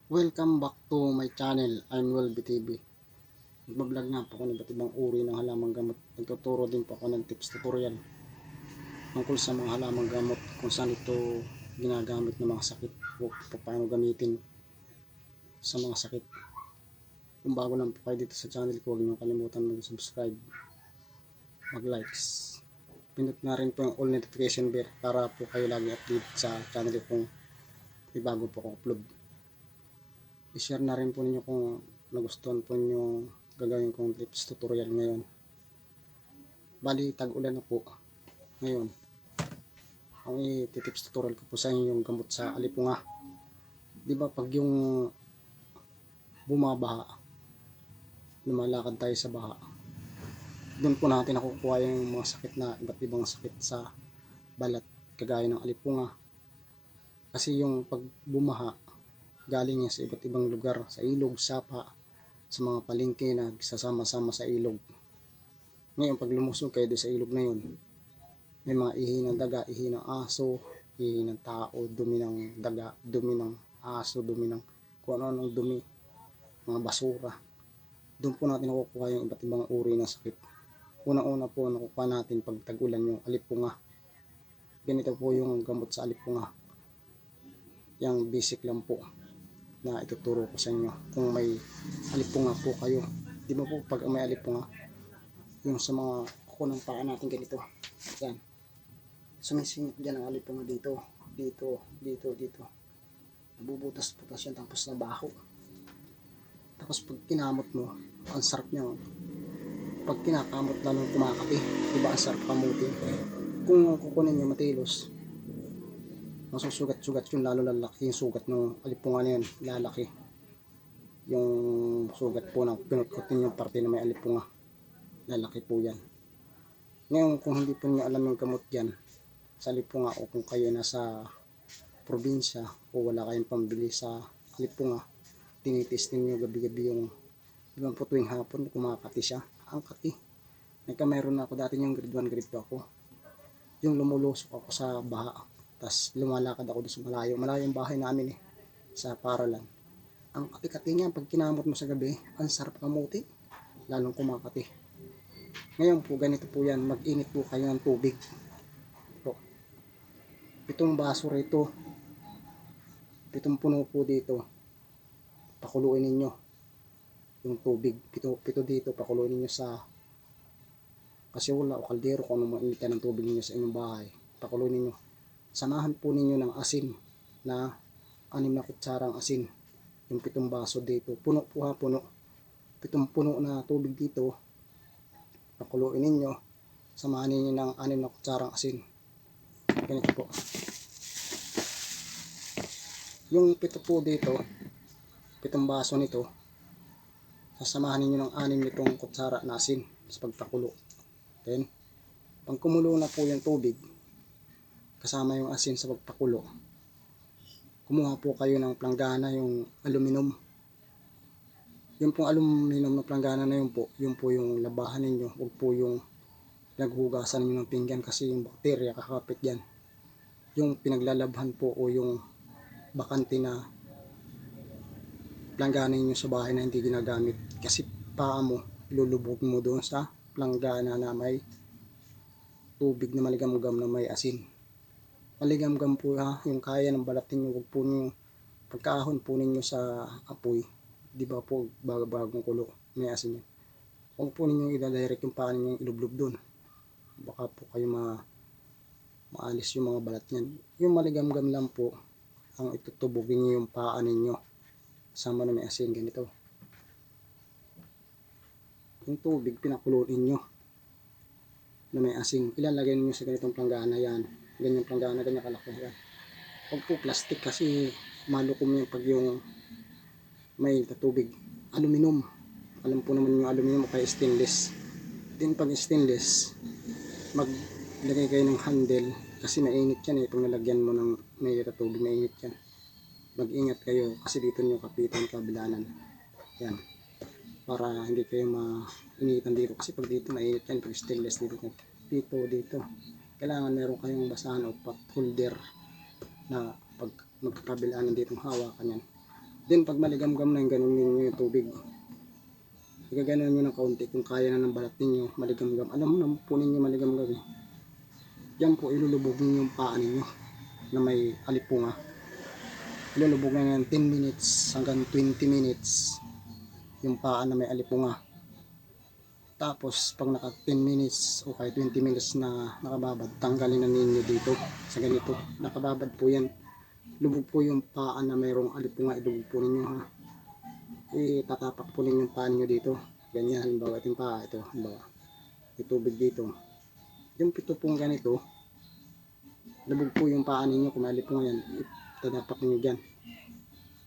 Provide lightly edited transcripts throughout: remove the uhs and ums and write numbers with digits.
Welcome back to my channel. I'm Will BTV. Nagbablog nga po ako ng iba't ibang uri ng halamang gamot. Nagtuturo din po ako ng tips tutorial tungkol sa mga halamang gamot, kung saan ito ginagamit ng mga sakit o paano gamitin sa mga sakit. Kung bago lang po kayo dito sa channel ko, huwag niyo kalimutan mag-subscribe, mag-likes. Pindot na rin po yung all notification bell para po kayo lagi update sa channel ko kung may bago po ako upload. I-share na rin po ninyo kung nagustuhan po ninyo gagawin kong tips tutorial ngayon. Bali, tag-ulan na po ngayon. Ang i-tips tutorial ko po sa inyo yung gamot sa alipunga. Di ba pag yung bumabaha, lumalakad tayo sa baha, doon po natin nakukuha yung mga sakit na iba't ibang sakit sa balat, kagaya ng alipunga. Kasi yung pag bumaha, galing niya sa iba't ibang lugar, sa ilog, sapa, sa mga palengke na sasama-sama sa ilog. Ngayon, pag lumusog kayo sa ilog na yun, may mga ihi ng daga, ihi ng aso, ihi ng tao, dumi ng daga, dumi ng aso, dumi ng kung ano-anong dumi, mga basura. Doon po natin nakukuha yung iba't ibang uri ng sakit. Una-una po nakukuha natin pag tag-ulan yung alipunga. Ganito po yung gamot sa alipunga. Yang basic lang po na ituturo ko sa inyo kung may alipunga po kayo. Di ba po pag may alipunga, yung sa mga kuko ng paa natin ganito, yan, sumisingit dyan ang alipunga dito, dito, dito, dito, nabubutas-butas yan, tapos nabaho. Tapos pag kinamot mo, ang sarap niya. Pag kinakamot lalong kumakapi, di ba ang sarap kamutin. Kung kukunin nyo matilos, masusugat-sugat yun, lalo lalaki yung sugat ng alipunga na yun, lalaki yung sugat po ng pinutkutin yung parte na may alipunga, lalaki po yan. Ngayon, kung hindi po nyo alam yung gamot dyan sa alipunga, o kung kayo nasa probinsya o wala kayong pambili sa alipunga, tinitis ninyo gabi-gabi yung ibang po tuwing hapon, kumakati siya. Ang kati, nagkameron na ako dati yung grade 1, grade 2 ako, yung lumulusok ako sa baha, tas lumalakad ako doon sa malayo yung bahay namin sa paralan. Ang kati-kati niya, pag kinamot mo sa gabi, ang sarap kamuti, lalong kumakati. Ngayon po, ganito po yan, mag-init po kayo ng tubig po. 7 baso rito, 7 puno po dito, pakuluin ninyo yung tubig, pito dito, pakuluin ninyo sa kasyula o kaldero, kung ano mainitan ng tubig ninyo sa inyong bahay, pakuluin ninyo. Samahan po ninyo ng asin na 6 na kutsarang asin, yung 7 baso dito, puno po ha, puno, 7 puno na tubig dito, pakuluin ninyo, samahan ninyo ng 6 na kutsarang asin. Ganito po. Yung 7 po dito, 7 baso nito, sasamahan ninyo ng 6 nitong kutsara na asin sa pagpakulo. Then, pag kumulo na po yung tubig, kasama yung asin sa pagpakulo, kumuha po kayo ng planggana, yung aluminum. Yung pong aluminum na planggana na yun po yung labahan ninyo. Huwag po yung naghugasan ninyo ng pinggan, kasi yung bakterya kakapit dyan. Yung pinaglalabhan po o yung bakante na planggana ninyo sa bahay na hindi ginagamit, kasi paa mo, ilulubog mo doon sa planggana na may tubig na maligam-gam na may asin. Maligam-gam po ha, yung kaya ng balat ninyo. Huwag po nyo pagkaahon po ninyo sa apoy, di ba po bagong kulo, may asin yun. Huwag po ninyo i-direct yung paa ninyo, ilublob doon, baka po kayo maalis yung mga balat nyan. Yung maligam-gam lang po ang itutubugin nyo yung paa ninyo, sama na may asin. Ganito yung tubig, pinakuloyin nyo na may asin, ilalagay niyo sa ganitong planggana yan, ganyan planggana, ganyan kalaki yan. Huwag po plastic, kasi malukom yung pag yung may tubig. Aluminum, alam po naman yung aluminum, o kaya stainless din. Pag stainless, maglagay kayo ng handle, kasi mainit yan pag nalagyan mo ng may tubig, mainit yan. Mag-ingat kayo, kasi dito nyo kapitan, kabilanan yan, para hindi kayo mainitan dito, kasi pag dito mainit yan, pag stainless dito kailangan meron kayong basahan o pot holder na pag magkakabilaan ditong hawakan yan, Then pag maligamgam na yung ganun ninyo yung tubig, igaganon nyo ng kaunti kung kaya na ng balat ninyo maligamgam. Alam mo na po ninyo maligamgam eh. Yan po ilulubog ninyo yung paa ninyo na may alipunga. Ilulubog na yan 10 minutes hanggang 20 minutes yung paa na may alipunga. Tapos pag naka 10 minutes o kaya 20 minutes na nakababad, tanggalin na ninyo dito sa ganito. Nakababad po yan. Lubog po yung paa na mayroong alipunga, ilubog po ninyo ha. Itatapak po ninyo yung paa ninyo dito. Ganyan, halimbawa ito yung paa, ito, halimbawa. May tubig dito. Yung pito pong ganito, lubog po yung paa ninyo, kung may alipunga yan, itatapak ninyo dyan.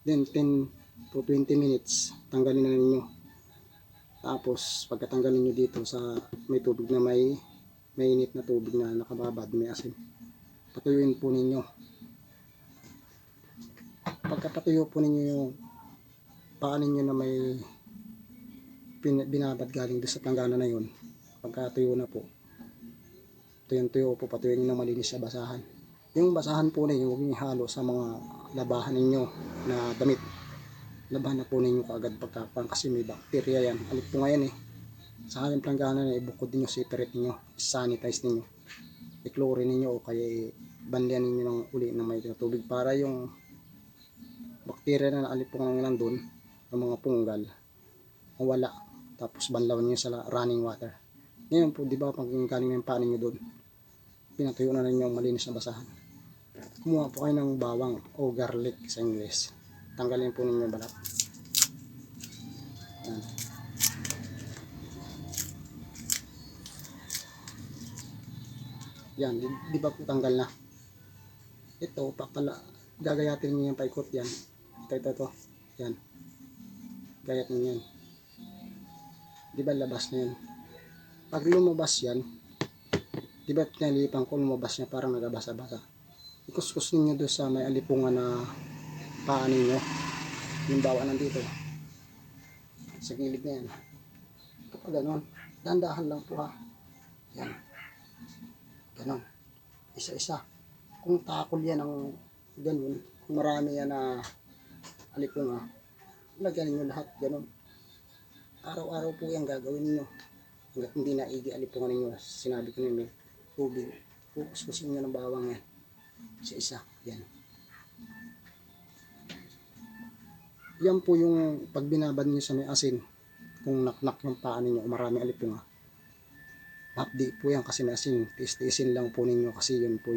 Then 10 to 20 minutes, tanggalin na ninyo. Tapos pagkatanggalin nyo dito sa may tubig na may init na tubig na nakababad, may asin, patuyuin po ninyo. Pagkapatuyo po ninyo yung paa ninyo na may binabad galing doon sa tanggana na yun, pagkatuyo na po, tuyo po, patuyuin nyo ng malinis sa basahan. Yung basahan po ninyo, huwag nyo ihalo sa mga labahan ninyo na damit. Labahan na po ninyo kaagad pagkapang, kasi may bakterya yan, alipunga yan eh. Sa kanyang planggana na ibukod ninyo, separate ninyo, sanitize ninyo, i-chlorine ninyo o kaya banlian ninyo ng uli ng may tubig para yung bakterya na alipunga nga nandun, ng mga punggal, mawala. Tapos banlawan nyo sa running water. Ngayon po, di ba pag galing yung paa ninyo doon, pinatuyo na ninyo yung malinis na basahan. Kumuha po kayo ng bawang o garlic sa English. Tanggalin po ninyo yung balat. Yan. Yan, di ba po tanggal na? Ito, gagayatin niyo yung paikot yan. Ito. Yan. Gayat niyo yan. Di ba labas na yan? Pag lumabas yan, di ba pinalipan ko, lumabas niya parang nagabasa-basa. Ikuskus ninyo doon sa may alipungan na paa ninyo. Yung bawa nandito. Sa gilid na yan. Kapag ganon, dandahan lang po ha. Yan. Ganon. Isa-isa. Kung takol yan ang ganon, kung marami yan na alipunga, lagyan ninyo lahat ganon. Araw-araw po yan gagawin ninyo. Hanggat hindi naigi alipunga ninyo. Sinabi ko ninyo, tubig. Kuskusin nyo ng bawang yan. Isa-isa. Yan. Yan po yung pag binabad nyo sa may asin, kung naknak yung paa ninyo o maraming alipunga, hapdi po yan kasi may asin. Tiis-tiisin lang po ninyo kasi yun po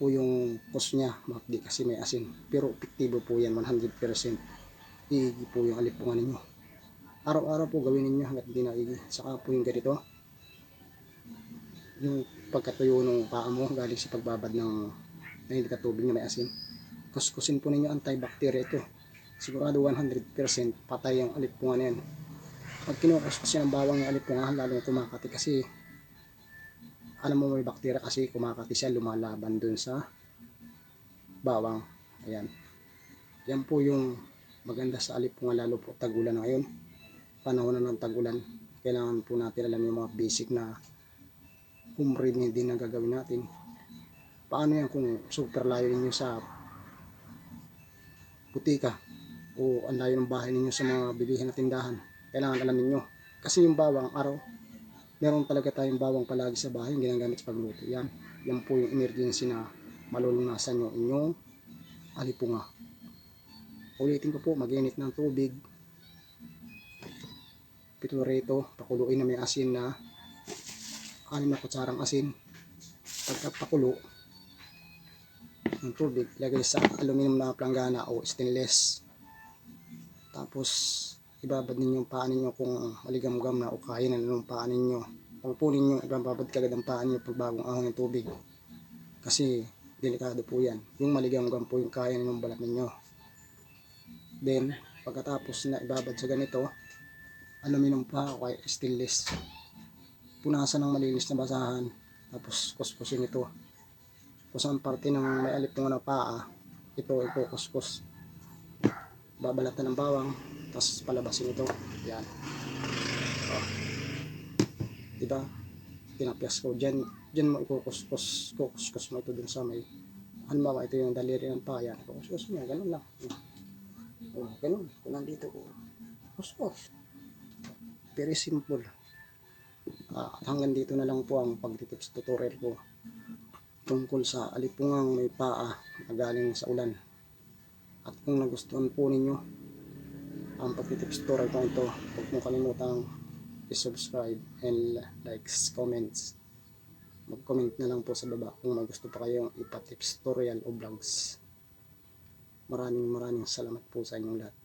yung cause niya, hapdi kasi may asin. Pero epektibo po yan, 100%. Iigi po yung alipunga ninyo. Araw-araw po gawin ninyo hanggat hindi naigi. Saka po yung ganito, yung pagkatuyo ng paa mo galing sa pagbabad ng hindi ka tubig na may asin, kuskusin po ninyo, antibacteria ito. Sigurado 100% patay ang alipunga na yan. Pag kinukuskus yan ng bawang yung alipunga, lalong kumakati kasi alam mo may bakterya kasi kumakati siya, lumalaban dun sa bawang. Ayan. Yan po yung maganda sa alipunga, lalo po tag-ulan na ngayon. Panahon na ng tag-ulan. Kailangan po natin alam yung mga basic na home remedy na gagawin natin. Paano yan kung super layo ninyo sa butika o ang layo ng bahay ninyo sa mga bilihan na tindahan? Kailangan alam ninyo. Kasi yung bawang araw, meron talaga tayong bawang palagi sa bahay yung ginagamit sa pagluto. Yan po yung emergency na malulunasan nyo inyong alipunga. Ulitin ko po, mag-init ng tubig, piturito, pakuluin na may asin na 6 na kutsarang asin. Pagkapakulo ng tubig, lagay sa aluminum na planggana o stainless. Tapos ibabad ninyo yung paa ninyo kung maligamgam na o kaya na ng paa ninyo. Pagpunin nyo, ibababad kagad ang paa ninyo pag bagong ahon ng tubig. Kasi delikado po yan. Yung maligamgam po yung kaya ng balat ninyo. Then, pagkatapos na ibabad sa ganito, aluminum pa o kaya stainless, punasan ng malinis na basahan. Tapos kuskusin ito. Kung saan parte ng may alipungan na paa, ito kuskus. Babalatan ng bawang, tapos palabasin ito. Yan. Oh. Diba? Pinapyas ko. Diyan mo ikukuskus. Kukuskus mo ito dun sa may, halimbawa ito yung daliri ng paa. Yan. Kukuskus mo. Ganun lang. Ganun. Kung nandito ko. Pusos. Very simple. At hanggang dito na lang po ang pagtitips tutorial ko tungkol sa alipungang may paa na galing sa ulan. At kung nagustuhan po ninyo ang pagtitips tutorial ko ito, huwag mong kalimutang i-subscribe and likes, comments. Mag-comment na lang po sa baba kung may gusto pa kayong ipa-tips tutorial o vlogs. Maraming salamat po sa inyong lahat.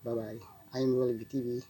Bye bye. I'm Will TV.